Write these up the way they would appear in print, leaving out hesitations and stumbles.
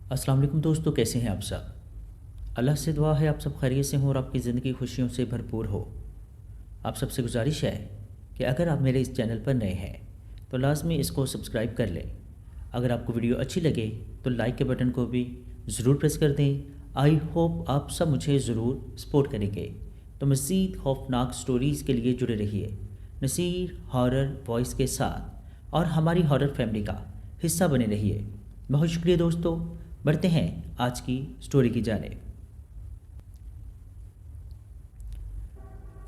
السلام علیکم دوستو، کیسے ہیں آپ سب؟ اللہ سے دعا ہے آپ سب خیریت سے ہوں اور آپ کی زندگی خوشیوں سے بھرپور ہو۔ آپ سب سے گزارش ہے کہ اگر آپ میرے اس چینل پر نئے ہیں تو لازمی اس کو سبسکرائب کر لیں۔ اگر آپ کو ویڈیو اچھی لگے تو لائک کے بٹن کو بھی ضرور پریس کر دیں۔ آئی ہوپ آپ سب مجھے ضرور سپورٹ کریں گے۔ تو مزید خوفناک سٹوریز کے لیے جڑے رہیے نصیر ہارر وائس کے ساتھ اور ہماری ہارر فیملی کا حصہ بنے رہیے۔ بہت شکریہ دوستو، بڑھتے ہیں آج کی سٹوری کی جانب۔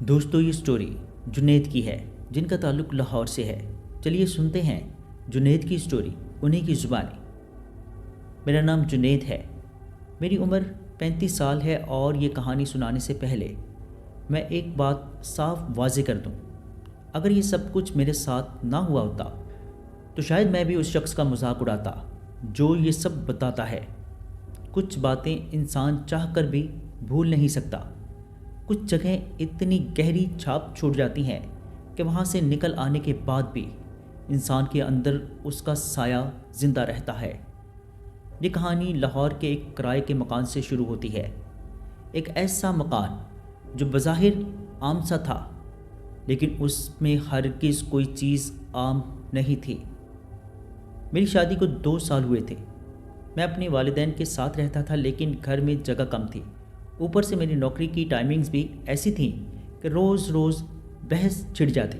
دوستو یہ سٹوری جنید کی ہے جن کا تعلق لاہور سے ہے۔ چلیے سنتے ہیں جنید کی سٹوری انہیں کی زبانی۔ میرا نام جنید ہے، میری عمر 35 سال ہے اور یہ کہانی سنانے سے پہلے میں ایک بات صاف واضح کر دوں۔ اگر یہ سب کچھ میرے ساتھ نہ ہوا ہوتا تو شاید میں بھی اس شخص کا مذاق اڑاتا جو یہ سب بتاتا ہے۔ کچھ باتیں انسان چاہ کر بھی بھول نہیں سکتا۔ کچھ جگہیں اتنی گہری چھاپ چھوڑ جاتی ہیں کہ وہاں سے نکل آنے کے بعد بھی انسان کے اندر اس کا سایہ زندہ رہتا ہے۔ یہ کہانی لاہور کے ایک کرائے کے مکان سے شروع ہوتی ہے۔ ایک ایسا مکان جو بظاہر عام سا تھا لیکن اس میں ہرگز کوئی چیز عام نہیں تھی۔ میری شادی کو 2 سال ہوئے تھے۔ میں اپنے والدین کے ساتھ رہتا تھا لیکن گھر میں جگہ کم تھی۔ اوپر سے میری نوکری کی ٹائمنگز بھی ایسی تھیں کہ روز روز بحث چھڑ جاتی۔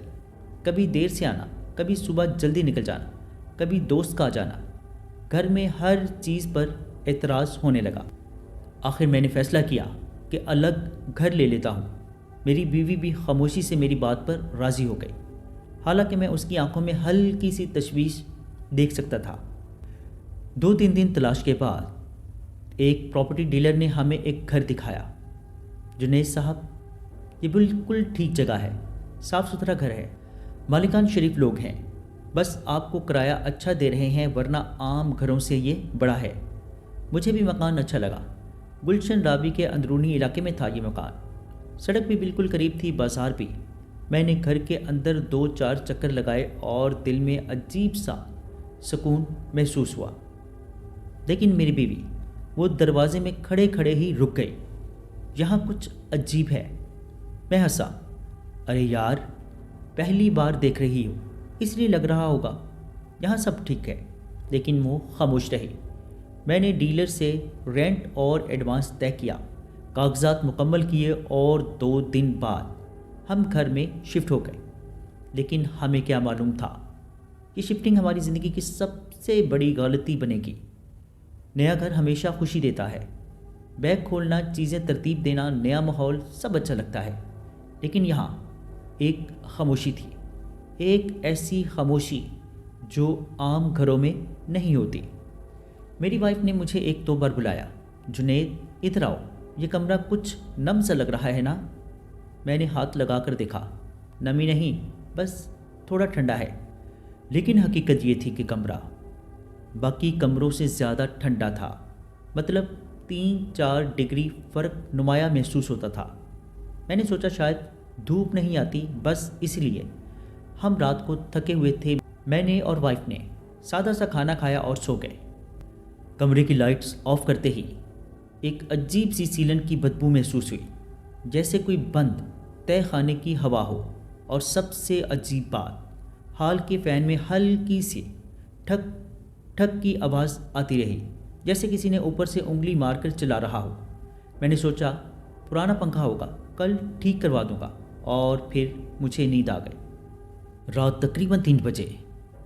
کبھی دیر سے آنا، کبھی صبح جلدی نکل جانا، کبھی دوست کا آ جانا۔ گھر میں ہر چیز پر اعتراض ہونے لگا۔ آخر میں نے فیصلہ کیا کہ الگ گھر لے لیتا ہوں۔ میری بیوی بھی خاموشی سے میری بات پر راضی ہو گئی، حالانکہ میں اس کی آنکھوں میں ہلکی سی تشویش دیکھ سکتا تھا۔ 2-3 دن تلاش کے بعد ایک پراپرٹی ڈیلر نے ہمیں ایک گھر دکھایا۔ جنید صاحب، یہ بالکل ٹھیک جگہ ہے، صاف ستھرا گھر ہے، مالکان شریف لوگ ہیں، بس آپ کو کرایہ اچھا دے رہے ہیں ورنہ عام گھروں سے یہ بڑا ہے۔ مجھے بھی مکان اچھا لگا۔ گلشن رابی کے اندرونی علاقے میں تھا یہ مکان۔ سڑک بھی بالکل قریب تھی، بازار بھی۔ میں نے گھر کے اندر 2-4 چکر لگائے اور دل میں عجیب سا سکون محسوس ہوا۔ لیکن میری بیوی وہ دروازے میں کھڑے کھڑے ہی رک گئی۔ یہاں کچھ عجیب ہے۔ میں ہنسا۔ ارے یار، پہلی بار دیکھ رہی ہوں اس لیے لگ رہا ہوگا، یہاں سب ٹھیک ہے۔ لیکن وہ خاموش رہی۔ میں نے ڈیلر سے رینٹ اور ایڈوانس طے کیا، کاغذات مکمل کیے اور 2 دن بعد ہم گھر میں شفٹ ہو گئے۔ لیکن ہمیں کیا معلوم تھا کہ شفٹنگ ہماری زندگی کی سب سے بڑی غلطی بنے گی۔ نیا گھر ہمیشہ خوشی دیتا ہے، بیگ کھولنا، چیزیں ترتیب دینا، نیا ماحول، سب اچھا لگتا ہے۔ لیکن یہاں ایک خاموشی تھی، ایک ایسی خاموشی جو عام گھروں میں نہیں ہوتی۔ میری وائف نے مجھے 1-2 بار بلایا، جنید ادھر آؤ، یہ کمرہ کچھ نم سا لگ رہا ہے نا؟ میں نے ہاتھ لگا کر دیکھا، نمی نہیں، بس تھوڑا ٹھنڈا ہے۔ لیکن حقیقت یہ تھی کہ کمرہ باقی کمروں سے زیادہ ٹھنڈا تھا، مطلب 3-4 ڈگری فرق نمایاں محسوس ہوتا تھا۔ میں نے سوچا شاید دھوپ نہیں آتی، بس اس لیے۔ ہم رات کو تھکے ہوئے تھے۔ میں نے اور وائف نے سادہ سا کھانا کھایا اور سو گئے۔ کمرے کی لائٹس آف کرتے ہی ایک عجیب سی سیلن کی بدبو محسوس ہوئی، جیسے کوئی بند تہہ خانے کی ہوا ہو۔ اور سب سے عجیب بات، ہال کے فین میں ہلکی سی ٹھک ٹھک کی آواز آتی رہی، جیسے کسی نے اوپر سے انگلی مار کر چلا رہا ہو۔ میں نے سوچا پرانا پنکھا ہوگا، کل ٹھیک کروا دوں گا، اور پھر مجھے نیند آ گئی۔ رات تقریباً 3 بجے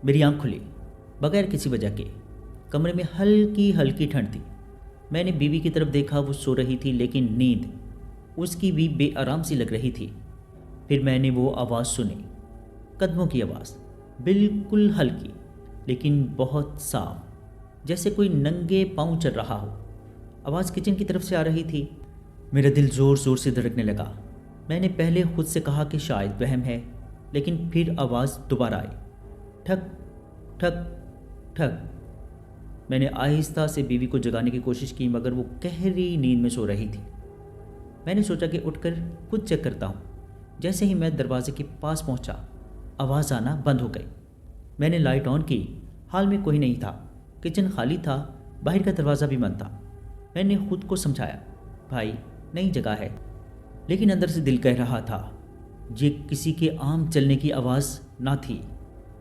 میری آنکھ کھلی، بغیر کسی وجہ کے۔ کمرے میں ہلکی ہلکی ٹھنڈ تھی۔ میں نے بیوی کی طرف دیکھا، وہ سو رہی تھی لیکن نیند اس کی بھی بے آرام سی لگ رہی تھی۔ پھر میں نے وہ آواز سنی، قدموں کی آواز، بالکل ہلکی لیکن بہت صاف، جیسے کوئی ننگے پاؤں چل رہا ہو۔ آواز کچن کی طرف سے آ رہی تھی۔ میرا دل زور زور سے دھڑکنے لگا۔ میں نے پہلے خود سے کہا کہ شاید وہم ہے، لیکن پھر آواز دوبارہ آئی، ٹھک ٹھک ٹھک۔ میں نے آہستہ سے بیوی کو جگانے کی کوشش کی مگر وہ گہری نیند میں سو رہی تھی۔ میں نے سوچا کہ اٹھ کر خود چیک کرتا ہوں۔ جیسے ہی میں دروازے کے پاس پہنچا، آواز آنا بند ہو گئی۔ میں نے لائٹ آن کی، ہال میں کوئی نہیں تھا، کچن خالی تھا، باہر کا دروازہ بھی بند تھا۔ میں نے خود کو سمجھایا، بھائی نئی جگہ ہے، لیکن اندر سے دل کہہ رہا تھا یہ کسی کے عام چلنے کی آواز نہ تھی۔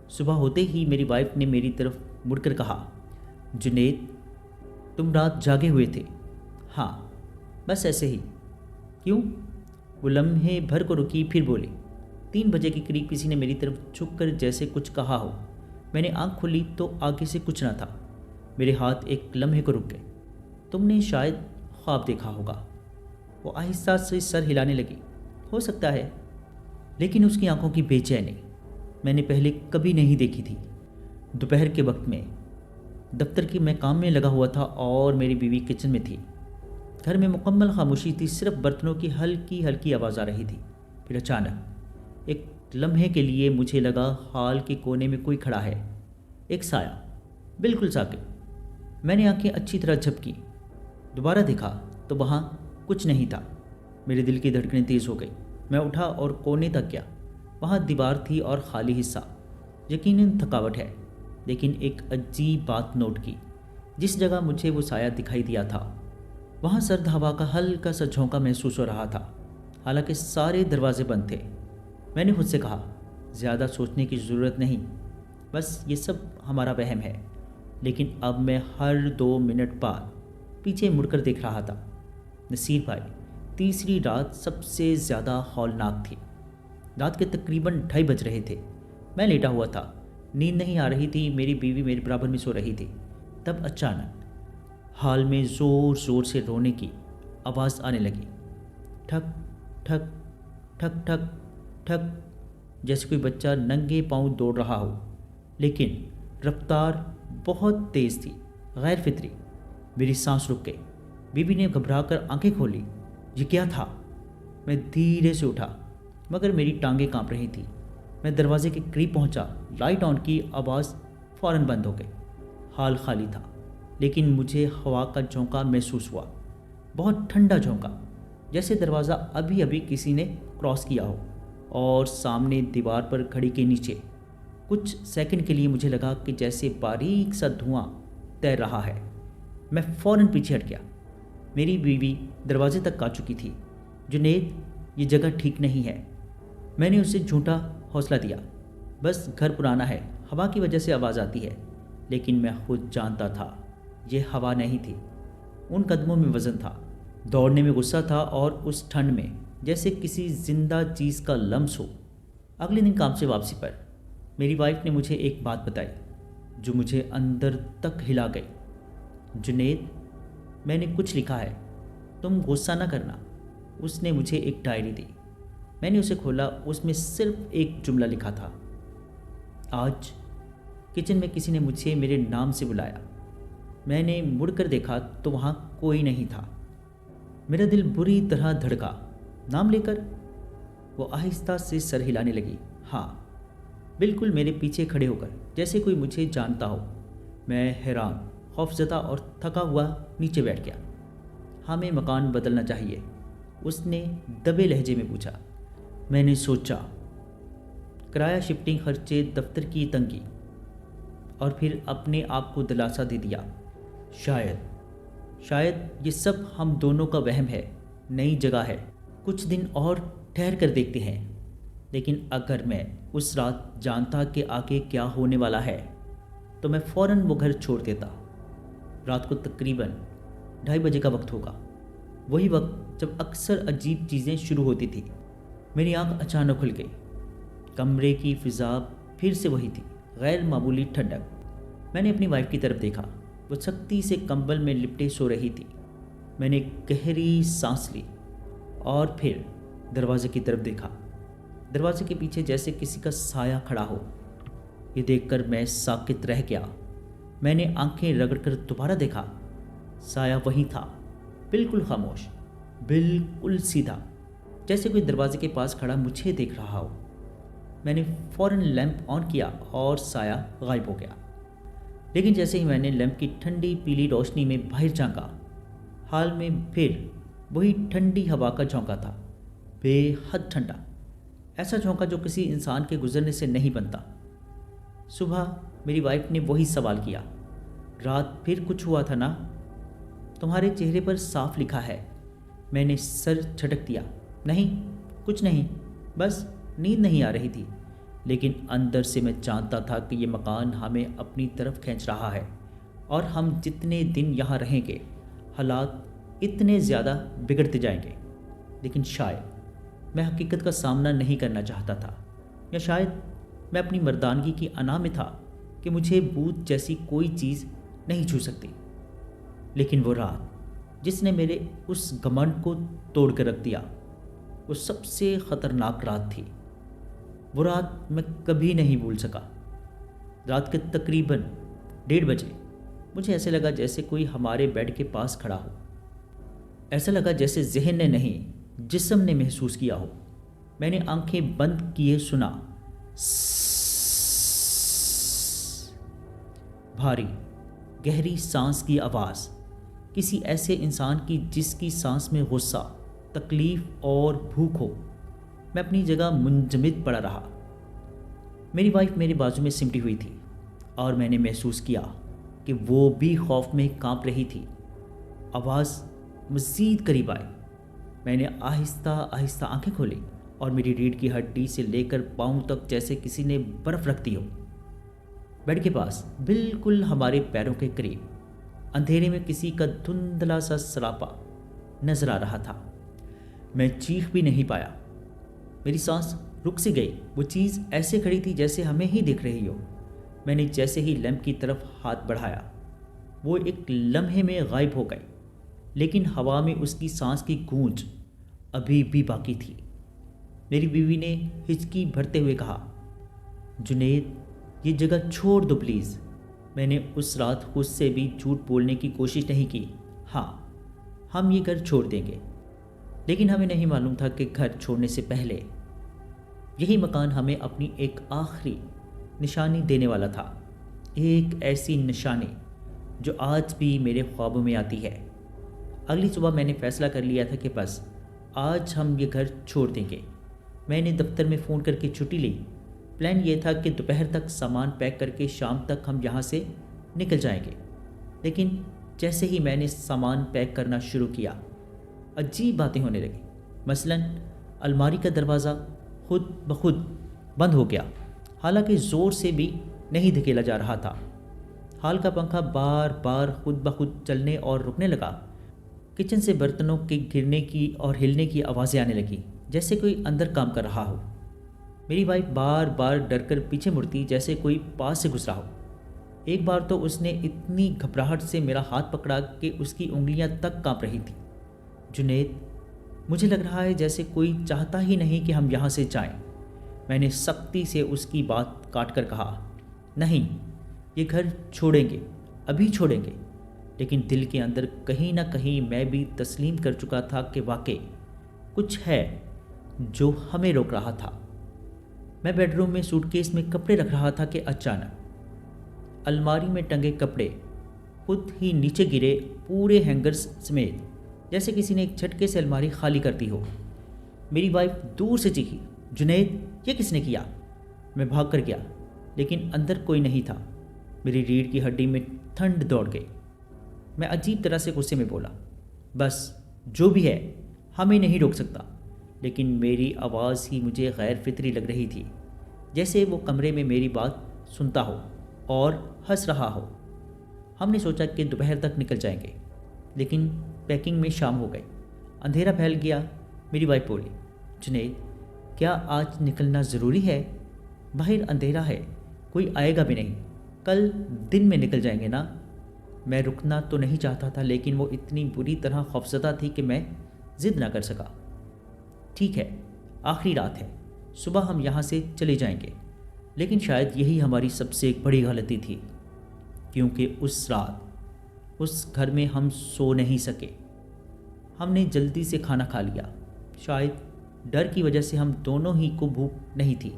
صبح ہوتے ہی میری وائف نے میری طرف مڑ کر کہا، جنید تم رات جاگے ہوئے تھے؟ ہاں بس ایسے ہی۔ کیوں؟ وہ لمحے بھر کو رکی، پھر بولی، 3 بجے کے قریب کسی نے میری طرف جھک کر جیسے کچھ کہا ہو۔ میں نے آنکھ کھولی تو آگے سے کچھ نہ تھا۔ میرے ہاتھ ایک لمحے کو رک گئے۔ تم نے شاید خواب دیکھا ہوگا۔ وہ آہستہ سے سر ہلانے لگی۔ ہو سکتا ہے، لیکن اس کی آنکھوں کی بے چینی میں نے پہلے کبھی نہیں دیکھی تھی۔ دوپہر کے وقت میں دفتر کی میں کام میں لگا ہوا تھا اور میری بیوی کچن میں تھی۔ گھر میں مکمل خاموشی تھی، صرف برتنوں کی ہلکی ہلکی آواز آ رہی تھی۔ پھر اچانک ایک لمحے کے لیے مجھے لگا ہال کے کونے میں کوئی کھڑا ہے، ایک سایہ، بالکل ساکت۔ میں نے آنکھیں اچھی طرح جھپکی، دوبارہ دیکھا تو وہاں کچھ نہیں تھا۔ میرے دل کی دھڑکنیں تیز ہو گئی۔ میں اٹھا اور کونے تک گیا۔ وہاں دیوار تھی اور خالی حصہ۔ یقیناً تھکاوٹ ہے، لیکن ایک عجیب بات نوٹ کی۔ جس جگہ مجھے وہ سایہ دکھائی دیا تھا وہاں سرد ہوا کا ہلکا سا جھونکا محسوس ہو رہا تھا، حالانکہ سارے دروازے بند تھے۔ میں نے خود سے کہا، زیادہ سوچنے کی ضرورت نہیں، بس یہ سب ہمارا وہم ہے۔ لیکن اب میں ہر 2 منٹ بعد پیچھے مڑ کر دیکھ رہا تھا۔ نصیر بھائی، تیسری رات سب سے زیادہ ہولناک تھی۔ رات کے تقریباً 2:30 بج رہے تھے۔ میں لیٹا ہوا تھا، نیند نہیں آ رہی تھی، میری بیوی میرے برابر میں سو رہی تھی۔ تب اچانک ہال میں زور زور سے رونے کی آواز آنے لگی، ٹھک ٹھک ٹھک ٹھک ٹھک، جیسے کوئی بچہ ننگے پاؤں دوڑ رہا ہو، لیکن رفتار بہت تیز تھی، غیر فطری۔ میری سانس رک گئی۔ بیوی نے گھبرا کر آنکھیں کھولی۔ یہ کیا تھا؟ میں دھیرے سے اٹھا، مگر میری ٹانگیں کانپ رہی تھیں۔ میں دروازے کے قریب پہنچا، لائٹ آن کی، آواز فوراً بند ہو گئی۔ ہال خالی تھا، لیکن مجھے ہوا کا جھونکا محسوس ہوا، بہت ٹھنڈا جھونکا، جیسے دروازہ ابھی ابھی کسی نے کراس کیا ہو۔ اور سامنے دیوار پر گھڑی کے نیچے کچھ سیکنڈ کے لیے مجھے لگا کہ جیسے باریک سا دھواں تیر رہا ہے۔ میں فوراً پیچھے ہٹ گیا۔ میری بیوی دروازے تک آ چکی تھی۔ جنید، یہ جگہ ٹھیک نہیں ہے۔ میں نے اسے جھوٹا حوصلہ دیا، بس گھر پرانا ہے، ہوا کی وجہ سے آواز آتی ہے۔ لیکن میں خود جانتا تھا یہ ہوا نہیں تھی، ان قدموں میں وزن تھا، دوڑنے میں غصہ تھا، اور اس ٹھنڈ میں جیسے کسی زندہ چیز کا لمس ہو۔ اگلے دن کام سے واپسی پر میری وائف نے مجھے ایک بات بتائی جو مجھے اندر تک ہلا گئی۔ جنید، میں نے کچھ لکھا ہے، تم غصہ نہ کرنا۔ اس نے مجھے ایک ڈائری دی۔ میں نے اسے کھولا، اس میں صرف ایک جملہ لکھا تھا، آج کچن میں کسی نے مجھے میرے نام سے بلایا۔ میں نے مڑ کر دیکھا تو وہاں کوئی نہیں تھا۔ میرا دل بری طرح دھڑکا۔ نام لے کر؟ وہ آہستہ سے سر ہلانے لگی۔ ہاں، بالکل میرے پیچھے کھڑے ہو کر، جیسے کوئی مجھے جانتا ہو۔ میں حیران، خوفزدہ اور تھکا ہوا نیچے بیٹھ گیا۔ ہمیں مکان بدلنا چاہیے، اس نے دبے لہجے میں پوچھا۔ میں نے سوچا، کرایہ، شفٹنگ خرچے، دفتر کی تنگی، اور پھر اپنے آپ کو دلاسا دے دیا، شاید یہ سب ہم دونوں کا وہم ہے، نئی جگہ ہے، کچھ دن اور ٹھہر کر دیکھتے ہیں۔ لیکن اگر میں اس رات جانتا کہ آگے کیا ہونے والا ہے تو میں فوراً وہ گھر چھوڑ دیتا۔ رات کو تقریباً 2:30 بجے کا وقت ہوگا، وہی وقت جب اکثر عجیب چیزیں شروع ہوتی تھی۔ میری آنکھ اچانک کھل گئی۔ کمرے کی فضا پھر سے وہی تھی، غیر معمولی ٹھنڈک۔ میں نے اپنی وائف کی طرف دیکھا، وہ سختی سے کمبل میں لپٹے سو رہی تھی۔ میں نے گہری سانس لی اور پھر دروازے کی طرف دیکھا۔ دروازے کے پیچھے جیسے کسی کا سایہ کھڑا ہو۔ یہ دیکھ کر میں ساکت رہ گیا۔ میں نے آنکھیں رگڑ کر دوبارہ دیکھا، سایہ وہی تھا، بالکل خاموش، بالکل سیدھا، جیسے کوئی دروازے کے پاس کھڑا مجھے دیکھ رہا ہو۔ میں نے فوراً لیمپ آن کیا اور سایہ غائب ہو گیا۔ لیکن جیسے ہی میں نے لیمپ کی ٹھنڈی پیلی روشنی میں باہر جھانکا، ہال میں پھر وہی ٹھنڈی ہوا کا جھونکا تھا، بے حد ٹھنڈا، ایسا جھونکا جو کسی انسان کے گزرنے سے نہیں بنتا۔ صبح میری وائف نے وہی سوال کیا، رات پھر کچھ ہوا تھا نا؟ تمہارے چہرے پر صاف لکھا ہے۔ میں نے سر جھٹک دیا۔ نہیں، کچھ نہیں، بس نیند نہیں آ رہی تھی، لیکن اندر سے میں جانتا تھا کہ یہ مکان ہمیں اپنی طرف کھینچ رہا ہے، اور ہم جتنے دن یہاں رہیں گے حالات اتنے زیادہ بگڑتے جائیں گے۔ لیکن شاید میں حقیقت کا سامنا نہیں کرنا چاہتا تھا، یا شاید میں اپنی مردانگی کی انا میں تھا کہ مجھے بھوت جیسی کوئی چیز نہیں چھو سکتی۔ لیکن وہ رات جس نے میرے اس گھمنڈ کو توڑ کر رکھ دیا، وہ سب سے خطرناک رات تھی۔ وہ رات میں کبھی نہیں بھول سکا۔ رات کے تقریباً 1:30 بجے مجھے ایسے لگا جیسے کوئی ہمارے بیڈ کے پاس کھڑا ہو۔ ایسا لگا جیسے ذہن نے نہیں، جسم نے محسوس کیا ہو۔ میں نے آنکھیں بند کیے سنا، بھاری گہری سانس کی آواز، کسی ایسے انسان کی جس کی سانس میں غصہ، تکلیف اور بھوک ہو۔ میں اپنی جگہ منجمد پڑا رہا۔ میری وائف میرے بازو میں سمٹی ہوئی تھی، اور میں نے محسوس کیا کہ وہ بھی خوف میں کانپ رہی تھی۔ آواز مزید قریب آئی۔ میں نے آہستہ آہستہ آنکھیں کھولی، اور میری ریڑھ کی ہڈی سے لے کر پاؤں تک جیسے کسی نے برف رکھ دی ہو۔ بیڈ کے پاس بالکل ہمارے پیروں کے قریب اندھیرے میں کسی کا دھندلا سا سراپا نظر آ رہا تھا۔ میں چیخ بھی نہیں پایا۔ میری سانس رک سی گئی۔ وہ چیز ایسے کھڑی تھی جیسے ہمیں ہی دیکھ رہی ہو۔ میں نے جیسے ہی لیمپ کی طرف ہاتھ بڑھایا، وہ ایک لمحے میں غائب ہو گئی، لیکن ہوا میں اس کی سانس کی گونج ابھی بھی باقی تھی۔ میری بیوی نے ہچکی بھرتے ہوئے کہا، جنید، یہ جگہ چھوڑ دو پلیز۔ میں نے اس رات خود سے بھی جھوٹ بولنے کی کوشش نہیں کی۔ ہاں، ہم یہ گھر چھوڑ دیں گے، لیکن ہمیں نہیں معلوم تھا کہ گھر چھوڑنے سے پہلے یہی مکان ہمیں اپنی ایک آخری نشانی دینے والا تھا۔ ایک ایسی نشانی جو آج بھی میرے خوابوں میں آتی ہے۔ اگلی صبح میں نے فیصلہ کر لیا تھا کہ بس آج ہم یہ گھر چھوڑ دیں گے۔ میں نے دفتر میں فون کر کے چھٹی لی۔ پلان یہ تھا کہ دوپہر تک سامان پیک کر کے شام تک ہم یہاں سے نکل جائیں گے، لیکن جیسے ہی میں نے سامان پیک کرنا شروع کیا، عجیب باتیں ہونے لگیں۔ مثلاً الماری کا دروازہ خود بخود بند ہو گیا، حالانکہ زور سے بھی نہیں دھکیلا جا رہا تھا۔ ہال کا پنکھا بار بار خود بخود چلنے اور رکنے لگا۔ کچن سے برتنوں کے گرنے کی اور ہلنے کی آوازیں آنے لگیں، جیسے کوئی اندر کام کر رہا ہو۔ میری وائف بار بار ڈر کر پیچھے مڑتی جیسے کوئی پاس سے گزرا ہو۔ ایک بار تو اس نے اتنی گھبراہٹ سے میرا ہاتھ پکڑا کہ اس کی انگلیاں تک کانپ رہی تھیں۔ جنید، مجھے لگ رہا ہے جیسے کوئی چاہتا ہی نہیں کہ ہم یہاں سے جائیں۔ میں نے سختی سے اس کی بات کاٹ کر کہا، نہیں، یہ گھر چھوڑیں گے، ابھی چھوڑیں گے۔ لیکن دل کے اندر کہیں نہ کہیں میں بھی تسلیم کر چکا تھا کہ واقعی کچھ ہے جو ہمیں روک رہا تھا۔ میں بیڈ روم میں سوٹ کیس میں کپڑے رکھ رہا تھا کہ اچانک الماری میں ٹنگے کپڑے خود ہی نیچے گرے، پورے ہینگرز سمیت، جیسے کسی نے ایک جھٹکے سے الماری خالی کر دی ہو۔ میری وائف دور سے چیخی، جنید، یہ کس نے کیا؟ میں بھاگ کر گیا، لیکن اندر کوئی نہیں تھا۔ میری ریڑھ کی ہڈی میں ٹھنڈ دوڑ گئی۔ میں عجیب طرح سے غصے میں بولا، بس جو بھی ہے ہمیں نہیں روک سکتا۔ لیکن میری آواز ہی مجھے غیر فطری لگ رہی تھی، جیسے وہ کمرے میں میری بات سنتا ہو اور ہنس رہا ہو۔ ہم نے سوچا کہ دوپہر تک نکل جائیں گے، لیکن پیکنگ میں شام ہو گئی، اندھیرا پھیل گیا۔ میری وائف بولی، جنید، کیا آج نکلنا ضروری ہے؟ باہر اندھیرا ہے، کوئی آئے گا بھی نہیں، کل دن میں نکل جائیں گے نا۔ میں رکنا تو نہیں چاہتا تھا، لیکن وہ اتنی بری طرح خوفزدہ تھی کہ میں ضد نہ کر سکا۔ ٹھیک ہے، آخری رات ہے، صبح ہم یہاں سے چلے جائیں گے۔ لیکن شاید یہی ہماری سب سے ایک بڑی غلطی تھی، کیونکہ اس رات اس گھر میں ہم سو نہیں سکے۔ ہم نے جلدی سے کھانا کھا لیا، شاید ڈر کی وجہ سے ہم دونوں ہی کو بھوک نہیں تھی۔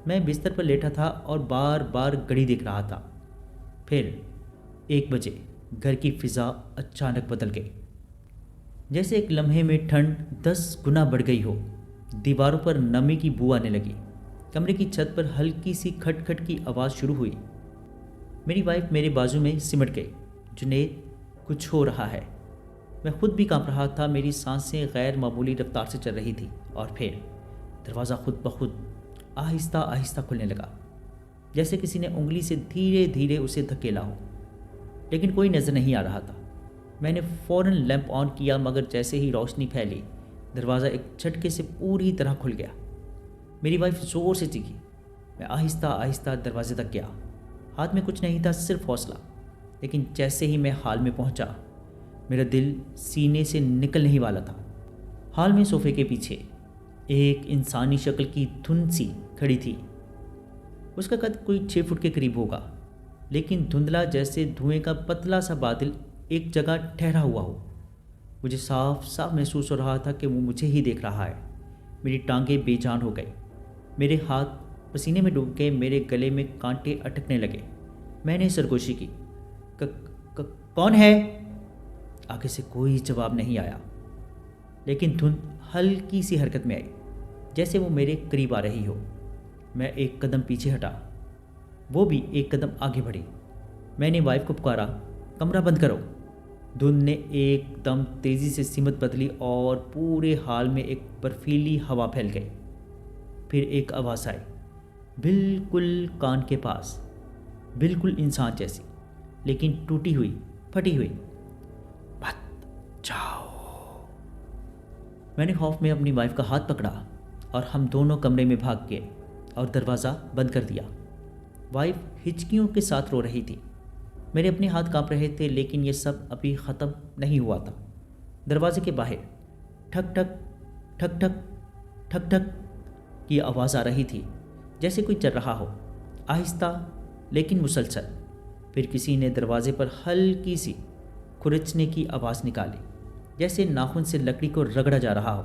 میں بستر پر لیٹا تھا اور بار بار گھڑی دیکھ رہا تھا۔ پھر 1 بجے گھر کی فضا اچانک بدل گئی، جیسے ایک لمحے میں ٹھنڈ 10 گنا بڑھ گئی ہو۔ دیواروں پر نمی کی بو آنے لگی۔ کمرے کی چھت پر ہلکی سی کھٹ کھٹ کی آواز شروع ہوئی۔ میری وائف میرے بازو میں سمٹ گئی۔ جنید، کچھ ہو رہا ہے۔ میں خود بھی کانپ رہا تھا، میری سانسیں غیر معمولی رفتار سے چل رہی تھی، اور پھر دروازہ خود بخود آہستہ آہستہ کھلنے لگا، جیسے کسی نے انگلی سے دھیرے دھیرے اسے دھکیلا ہو، لیکن کوئی نظر نہیں آ رہا تھا۔ میں نے فوراً لیمپ آن کیا، مگر جیسے ہی روشنی پھیلی دروازہ ایک جھٹکے سے پوری طرح کھل گیا۔ میری وائف زور سے چیخی۔ میں آہستہ آہستہ دروازے تک گیا۔ ہاتھ میں کچھ نہیں تھا، صرف حوصلہ، لیکن جیسے ہی میں ہال میں پہنچا میرا دل سینے سے نکل نہیں والا تھا۔ ہال میں صوفے کے پیچھے ایک انسانی شکل کی دھند سی کھڑی تھی۔ اس کا قد کوئی 6 فٹ کے قریب ہوگا، لیکن دھندلا جیسے دھوئیں کا پتلا سا بادل ایک جگہ ٹھہرا ہوا ہو۔ مجھے صاف صاف محسوس ہو رہا تھا کہ وہ مجھے ہی دیکھ رہا ہے۔ میری ٹانگیں بے جان ہو گئی، میرے ہاتھ پسینے میں ڈوب گئے، میرے گلے میں کانٹے اٹکنے لگے۔ میں نے سرگوشی کی، کون ہے؟ آگے سے کوئی جواب نہیں آیا، لیکن دھند ہلکی سی حرکت میں آئی، جیسے وہ میرے قریب آ رہی ہو۔ میں ایک قدم پیچھے ہٹا، وہ بھی ایک قدم آگے بڑھی۔ میں نے وائف کو پکارا، کمرہ بند کرو۔ دھند نے ایک دم تیزی سے سمت بدلی اور پورے ہال میں ایک برفیلی ہوا پھیل گئی۔ پھر ایک آواز آئی، بالکل کان کے پاس، بالکل انسان جیسی، لیکن ٹوٹی ہوئی، پھٹی ہوئی، مت جاؤ۔ میں نے خوف میں اپنی وائف کا ہاتھ پکڑا اور ہم دونوں کمرے میں بھاگ گئے اور دروازہ بند کر دیا۔ وائف ہچکیوں کے ساتھ رو رہی تھی، میرے اپنے ہاتھ کانپ رہے تھے، لیکن یہ سب ابھی ختم نہیں ہوا تھا۔ دروازے کے باہر ٹھک ٹھک ٹھک ٹھک ٹھک ٹھک کی آواز آ رہی تھی، جیسے کوئی چل رہا ہو، آہستہ لیکن مسلسل۔ پھر کسی نے دروازے پر ہلکی سی کھرچنے کی آواز نکالی، جیسے ناخن سے لکڑی کو رگڑا جا رہا ہو۔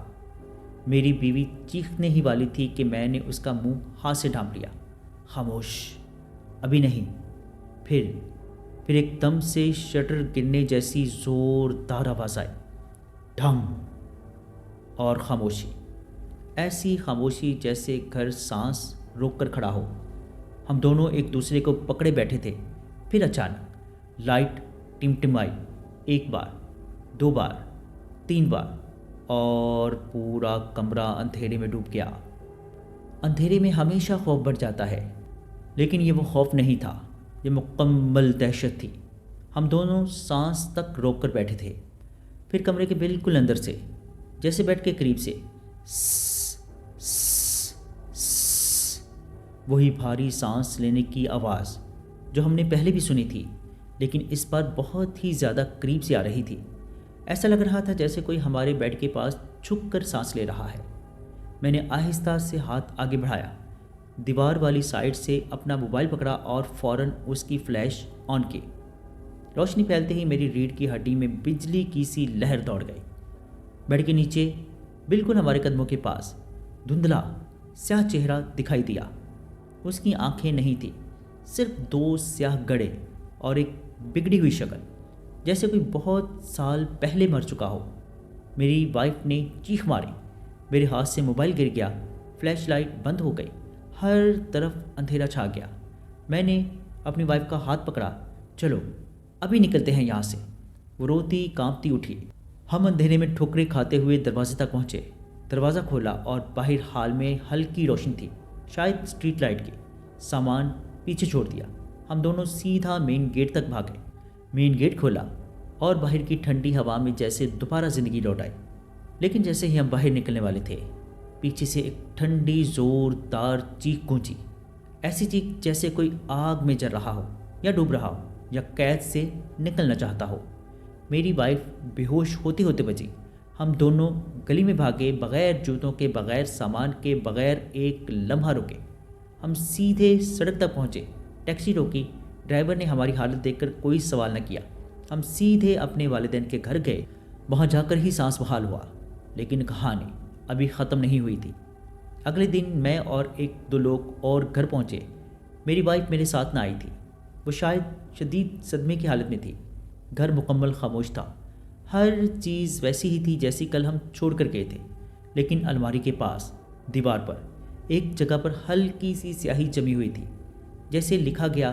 میری بیوی چیخنے ہی والی تھی کہ میں نے اس کا منہ ہاتھ سے ڈھانپ لیا۔ خاموش، ابھی نہیں۔ پھر ایک دم سے شٹر گرنے جیسی زوردار آواز آئی، ڈھم، اور خاموشی، ایسی خاموشی جیسے گھر سانس روک کر کھڑا ہو۔ ہم دونوں ایک دوسرے کو پکڑے بیٹھے تھے۔ پھر اچانک لائٹ ٹمٹمائی، 1 بار، 2 بار، 3 بار، اور پورا کمرہ اندھیرے میں ڈوب گیا۔ اندھیرے میں ہمیشہ خوف بڑھ جاتا ہے، لیکن یہ وہ خوف نہیں تھا، یہ مکمل دہشت تھی۔ ہم دونوں سانس تک روک کر بیٹھے تھے۔ پھر کمرے کے بالکل اندر سے، جیسے بیڈ کے قریب سے، وہی بھاری سانس لینے کی آواز جو ہم نے پہلے بھی سنی تھی، لیکن اس بار بہت ہی زیادہ قریب سے آ رہی تھی۔ ایسا لگ رہا تھا جیسے کوئی ہمارے بیڈ کے پاس چھپ کر سانس لے رہا ہے۔ میں نے آہستہ سے ہاتھ آگے بڑھایا، دیوار والی سائڈ سے اپنا موبائل پکڑا اور فوراً اس کی فلیش آن کی۔ روشنی پھیلتے ہی میری ریڑھ کی ہڈی میں بجلی کی سی لہر دوڑ گئی۔ بیڈ کے نیچے بالکل ہمارے قدموں کے پاس دھندلا سیاہ چہرہ دکھائی دیا۔ اس کی آنکھیں نہیں تھیں، صرف 2 سیاہ گڑے اور ایک بگڑی ہوئی شکل، جیسے کوئی بہت سال پہلے مر چکا ہو۔ میری وائف نے چیخ ماری، میرے ہاتھ سے موبائل گر گیا، فلیش لائٹ بند ہو گئی، ہر طرف اندھیرا چھا گیا۔ میں نے اپنی وائف کا ہاتھ پکڑا، چلو ابھی نکلتے ہیں یہاں سے۔ وہ روتی کانپتی اٹھی۔ ہم اندھیرے میں ٹھوکریں کھاتے ہوئے دروازے تک پہنچے۔ دروازہ کھولا اور باہر ہال میں ہلکی روشنی تھی، شاید اسٹریٹ لائٹ کی۔ سامان پیچھے چھوڑ دیا، ہم دونوں سیدھا مین گیٹ تک بھاگے۔ مین گیٹ کھولا اور باہر کی ٹھنڈی ہوا میں جیسے دوبارہ زندگی لوٹ آئی۔ لیکن جیسے ہی ہم باہر نکلنے والے تھے، پیچھے سے ایک ٹھنڈی زوردار چیخ گونجی، ایسی چیخ جیسے کوئی آگ میں جل رہا ہو، یا ڈوب رہا ہو، یا قید سے نکلنا چاہتا ہو۔ میری وائف بے ہوش ہوتے ہوتے بچی۔ ہم دونوں گلی میں بھاگے، بغیر جوتوں کے، بغیر سامان کے، بغیر ایک لمحہ رکے۔ ہم سیدھے سڑک تک پہنچے، ٹیکسی روکی، ڈرائیور نے ہماری حالت دیکھ کر کوئی سوال نہ کیا۔ ہم سیدھے اپنے والدین کے گھر گئے، وہاں جا کر ہی سانس بحال ہوا۔ لیکن کہانی ابھی ختم نہیں ہوئی تھی۔ اگلے دن میں اور 1-2 لوگ اور گھر پہنچے۔ میری وائف میرے ساتھ نہ آئی تھی، وہ شاید شدید صدمے کی حالت میں تھی۔ گھر مکمل خاموش تھا، ہر چیز ویسی ہی تھی جیسی کل ہم چھوڑ کر گئے تھے، لیکن الماری کے پاس دیوار پر ایک جگہ پر ہلکی سی سیاہی جمی ہوئی تھی، جیسے لکھا گیا